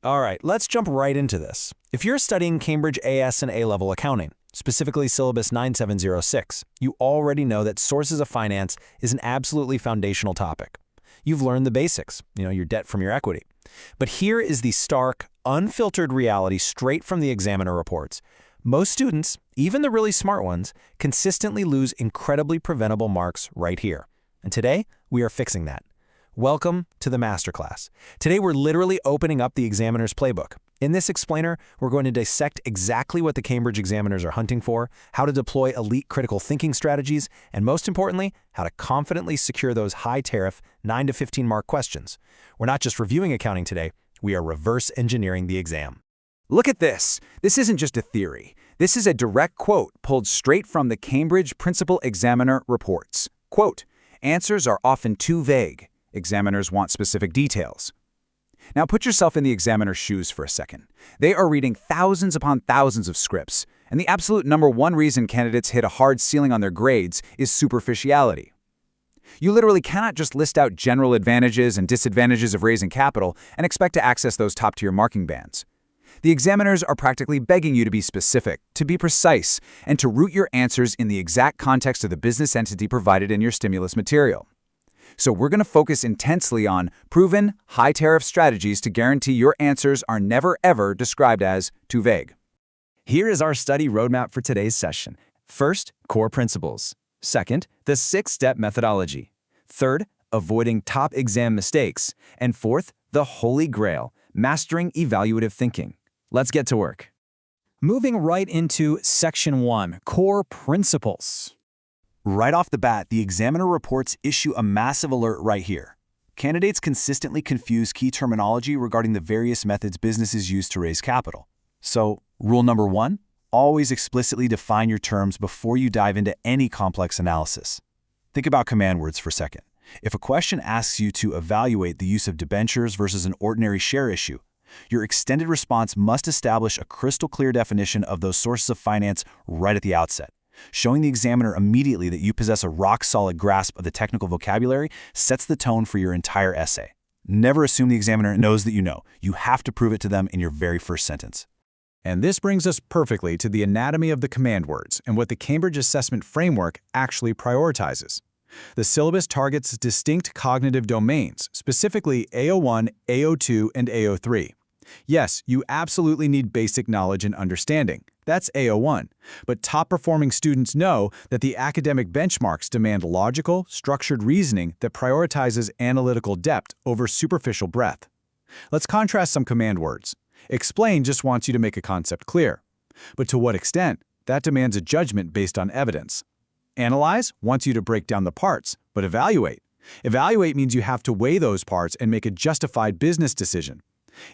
All right, let's jump right into this. If you're studying Cambridge AS and A-level accounting, specifically syllabus 9706, you already know that sources of finance is an absolutely foundational topic. You've learned the basics, your debt from your equity. But here is the stark, unfiltered reality straight from the examiner reports. Most students, even the really smart ones, consistently lose incredibly preventable marks right here. And today, we are fixing that. Welcome to the masterclass. Today, we're literally opening up the examiner's playbook. In this explainer, we're going to dissect exactly what the Cambridge examiners are hunting for, how to deploy elite critical thinking strategies, and most importantly, how to confidently secure those high-tariff 9 to 15 mark questions. We're not just reviewing accounting today, we are reverse engineering the exam. Look at this. This isn't just a theory. This is a direct quote pulled straight from the Cambridge Principal Examiner reports. Quote, "Answers are often too vague. Examiners want specific details." Now put yourself in the examiner's shoes for a second. They are reading thousands upon thousands of scripts, and the absolute number one reason candidates hit a hard ceiling on their grades is superficiality. You literally cannot just list out general advantages and disadvantages of raising capital and expect to access those top-tier marking bands. The examiners are practically begging you to be specific, to be precise, and to root your answers in the exact context of the business entity provided in your stimulus material. So we're going to focus intensely on proven, high-tariff strategies to guarantee your answers are never ever described as too vague. Here is our study roadmap for today's session. First, core principles. Second, the 6-step methodology. Third, avoiding top exam mistakes. And fourth, the holy grail, mastering evaluative thinking. Let's get to work. Moving right into Section 1, Core Principles. Right off the bat, the examiner reports issue a massive alert right here. Candidates consistently confuse key terminology regarding the various methods businesses use to raise capital. So, rule number 1, always explicitly define your terms before you dive into any complex analysis. Think about command words for a second. If a question asks you to evaluate the use of debentures versus an ordinary share issue, your extended response must establish a crystal clear definition of those sources of finance right at the outset. Showing the examiner immediately that you possess a rock-solid grasp of the technical vocabulary sets the tone for your entire essay. Never assume the examiner knows that you know. You have to prove it to them in your very first sentence. And this brings us perfectly to the anatomy of the command words and what the Cambridge Assessment Framework actually prioritizes. The syllabus targets distinct cognitive domains, specifically AO1, AO2, and AO3. Yes, you absolutely need basic knowledge and understanding. That's AO1. But top-performing students know that the academic benchmarks demand logical, structured reasoning that prioritizes analytical depth over superficial breadth. Let's contrast some command words. Explain just wants you to make a concept clear. But to what extent? That demands a judgment based on evidence. Analyze wants you to break down the parts, but evaluate. Evaluate means you have to weigh those parts and make a justified business decision.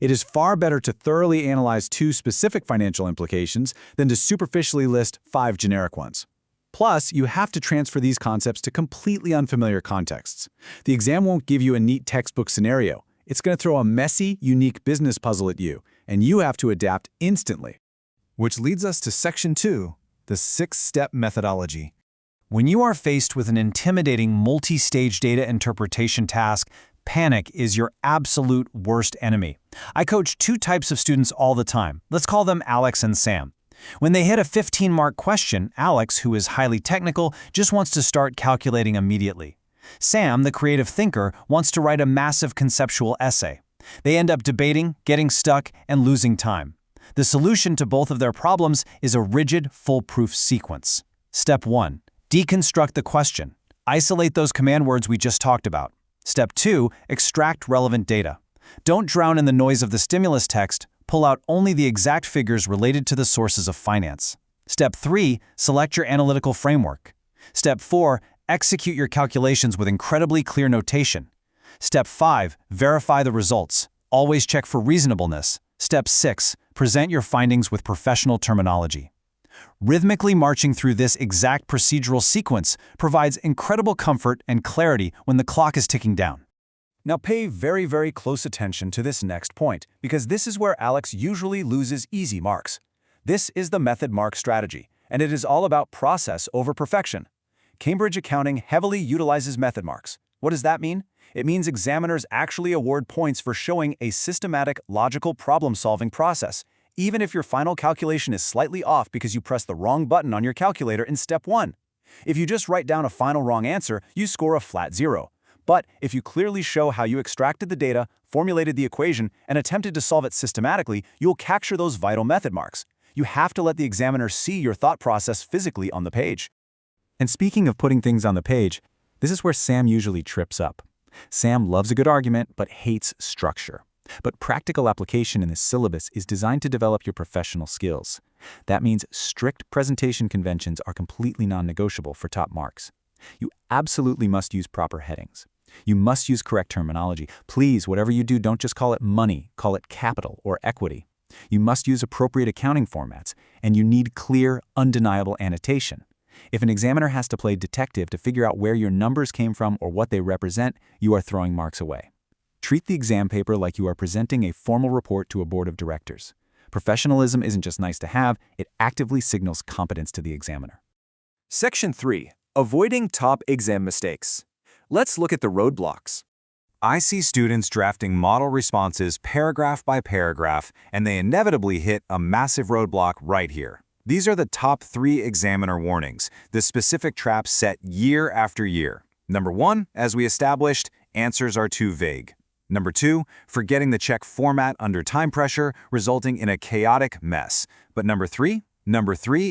It is far better to thoroughly analyze 2 specific financial implications than to superficially list 5 generic ones. Plus, you have to transfer these concepts to completely unfamiliar contexts. The exam won't give you a neat textbook scenario. It's going to throw a messy, unique business puzzle at you, and you have to adapt instantly. Which leads us to Section 2, the 6-step methodology. When you are faced with an intimidating multi-stage data interpretation task, panic is your absolute worst enemy. I coach 2 types of students all the time. Let's call them Alex and Sam. When they hit a 15-mark question, Alex, who is highly technical, just wants to start calculating immediately. Sam, the creative thinker, wants to write a massive conceptual essay. They end up debating, getting stuck, and losing time. The solution to both of their problems is a rigid, foolproof sequence. Step 1. Deconstruct the question. Isolate those command words we just talked about. Step 2. Extract relevant data. Don't drown in the noise of the stimulus text. Pull out only the exact figures related to the sources of finance. Step 3. Select your analytical framework. Step 4. Execute your calculations with incredibly clear notation. Step 5. Verify the results. Always check for reasonableness. Step 6. Present your findings with professional terminology. Rhythmically marching through this exact procedural sequence provides incredible comfort and clarity when the clock is ticking down. Now pay very, very close attention to this next point, because this is where Alex usually loses easy marks. This is the method mark strategy, and it is all about process over perfection. Cambridge accounting heavily utilizes method marks. What does that mean? It means examiners actually award points for showing a systematic, logical problem-solving process, even if your final calculation is slightly off because you pressed the wrong button on your calculator in step 1. If you just write down a final wrong answer, you score a flat 0. But if you clearly show how you extracted the data, formulated the equation, and attempted to solve it systematically, you'll capture those vital method marks. You have to let the examiner see your thought process physically on the page. And speaking of putting things on the page, this is where Sam usually trips up. Sam loves a good argument, but hates structure. But practical application in this syllabus is designed to develop your professional skills. That means strict presentation conventions are completely non-negotiable for top marks. You absolutely must use proper headings. You must use correct terminology. Please, whatever you do, don't just call it money, call it capital or equity. You must use appropriate accounting formats, and you need clear, undeniable annotation. If an examiner has to play detective to figure out where your numbers came from or what they represent, you are throwing marks away. Treat the exam paper like you are presenting a formal report to a board of directors. Professionalism isn't just nice to have, it actively signals competence to the examiner. Section 3. Avoiding top exam mistakes. Let's look at the roadblocks. I see students drafting model responses paragraph by paragraph, and they inevitably hit a massive roadblock right here. These are the top 3 examiner warnings, the specific traps set year after year. Number 1, as we established, answers are too vague. Number 2, forgetting the check format under time pressure, resulting in a chaotic mess. But number 3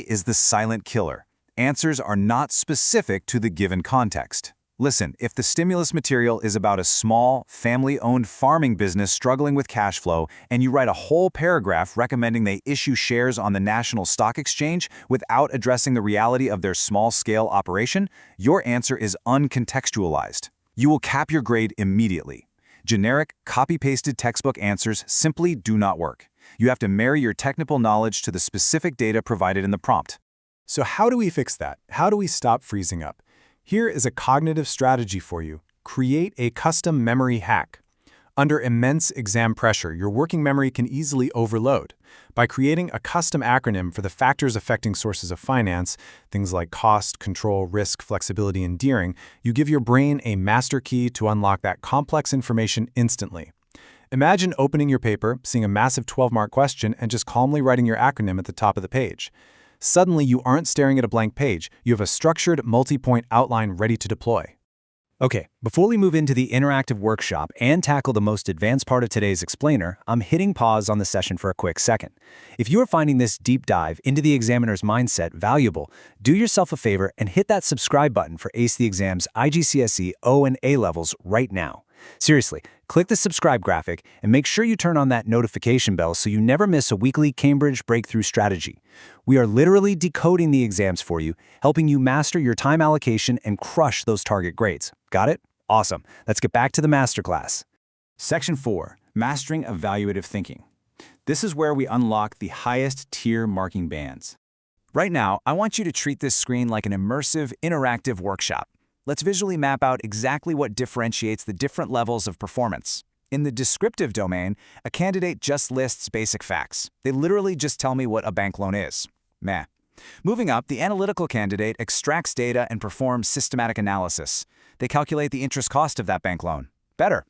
is the silent killer. Answers are not specific to the given context. Listen, if the stimulus material is about a small, family-owned farming business struggling with cash flow, and you write a whole paragraph recommending they issue shares on the National Stock Exchange without addressing the reality of their small-scale operation, your answer is uncontextualized. You will cap your grade immediately. Generic, copy-pasted textbook answers simply do not work. You have to marry your technical knowledge to the specific data provided in the prompt. So how do we fix that? How do we stop freezing up? Here is a cognitive strategy for you. Create a custom memory hack. Under immense exam pressure, your working memory can easily overload. By creating a custom acronym for the factors affecting sources of finance, things like cost, control, risk, flexibility, and gearing, you give your brain a master key to unlock that complex information instantly. Imagine opening your paper, seeing a massive 12-mark question, and just calmly writing your acronym at the top of the page. Suddenly, you aren't staring at a blank page. You have a structured, multi-point outline ready to deploy. Okay, before we move into the interactive workshop and tackle the most advanced part of today's explainer, I'm hitting pause on the session for a quick second. If you are finding this deep dive into the examiner's mindset valuable, do yourself a favor and hit that subscribe button for Ace the Exam's IGCSE O and A levels right now. Seriously, click the subscribe graphic and make sure you turn on that notification bell so you never miss a weekly Cambridge Breakthrough Strategy. We are literally decoding the exams for you, helping you master your time allocation and crush those target grades. Got it? Awesome. Let's get back to the masterclass. Section 4, Mastering Evaluative Thinking. This is where we unlock the highest tier marking bands. Right now, I want you to treat this screen like an immersive, interactive workshop. Let's visually map out exactly what differentiates the different levels of performance. In the descriptive domain, a candidate just lists basic facts. They literally just tell me what a bank loan is. Meh. Moving up, the analytical candidate extracts data and performs systematic analysis. They calculate the interest cost of that bank loan. Better.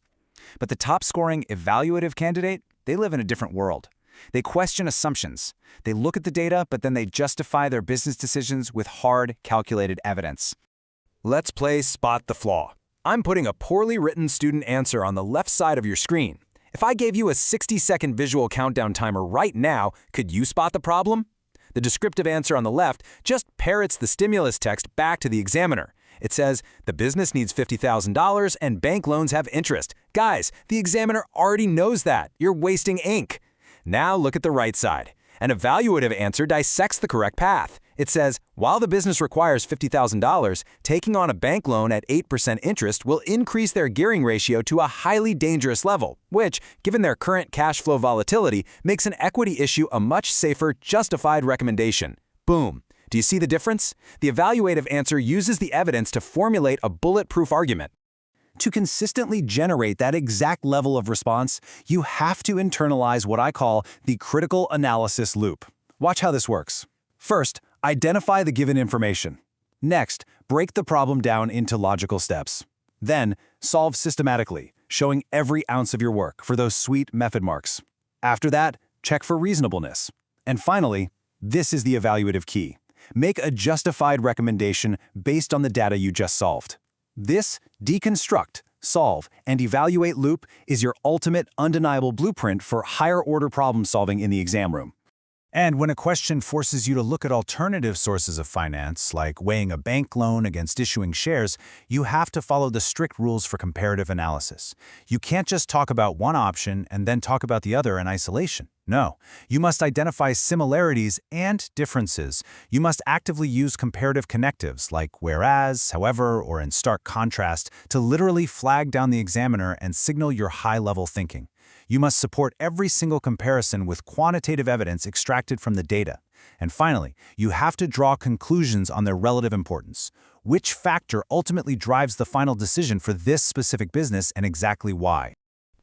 But the top-scoring evaluative candidate, they live in a different world. They question assumptions. They look at the data, but then they justify their business decisions with hard, calculated evidence. Let's play Spot the Flaw. I'm putting a poorly written student answer on the left side of your screen. If I gave you a 60-second visual countdown timer right now, could you spot the problem? The descriptive answer on the left just parrots the stimulus text back to the examiner. It says, the business needs $50,000 and bank loans have interest. Guys, the examiner already knows that. You're wasting ink. Now look at the right side. An evaluative answer dissects the correct path. It says, while the business requires $50,000, taking on a bank loan at 8% interest will increase their gearing ratio to a highly dangerous level, which, given their current cash flow volatility, makes an equity issue a much safer, justified recommendation. Boom. Do you see the difference? The evaluative answer uses the evidence to formulate a bulletproof argument. To consistently generate that exact level of response, you have to internalize what I call the critical analysis loop. Watch how this works. First, identify the given information. Next, break the problem down into logical steps. Then, Solve systematically, showing every ounce of your work for those sweet method marks. After that, check for reasonableness. And finally, this is the evaluative key. Make a justified recommendation based on the data you just solved. This deconstruct, solve, and evaluate loop is your ultimate, undeniable blueprint for higher-order problem solving in the exam room. And when a question forces you to look at alternative sources of finance, like weighing a bank loan against issuing shares, you have to follow the strict rules for comparative analysis. You can't just talk about one option and then talk about the other in isolation. No, you must identify similarities and differences. You must actively use comparative connectives like whereas, however, or in stark contrast to literally flag down the examiner and signal your high-level thinking. You must support every single comparison with quantitative evidence extracted from the data. And finally, you have to draw conclusions on their relative importance. Which factor ultimately drives the final decision for this specific business and exactly why?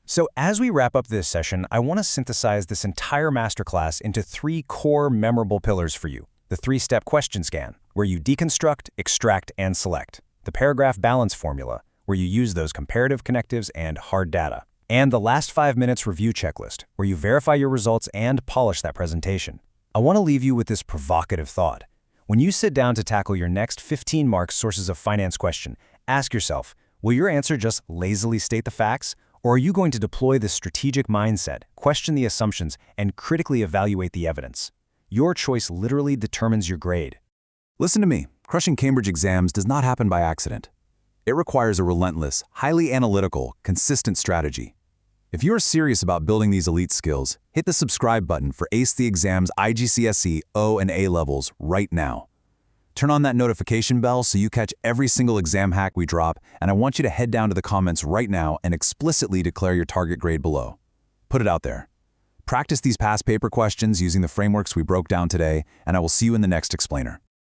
So as we wrap up this session, I want to synthesize this entire masterclass into 3 core memorable pillars for you. The 3-step question scan, where you deconstruct, extract, and select. The paragraph balance formula, where you use those comparative connectives and hard data. And the last 5 minutes review checklist, where you verify your results and polish that presentation. I want to leave you with this provocative thought. When you sit down to tackle your next 15-mark sources of finance question, ask yourself, will your answer just lazily state the facts? Or are you going to deploy this strategic mindset, question the assumptions, and critically evaluate the evidence? Your choice literally determines your grade. Listen to me, crushing Cambridge exams does not happen by accident. It requires a relentless, highly analytical, consistent strategy. If you are serious about building these elite skills, hit the subscribe button for Ace the Exam's IGCSE O and A levels right now. Turn on that notification bell so you catch every single exam hack we drop, and I want you to head down to the comments right now and explicitly declare your target grade below. Put it out there. Practice these past paper questions using the frameworks we broke down today, and I will see you in the next explainer.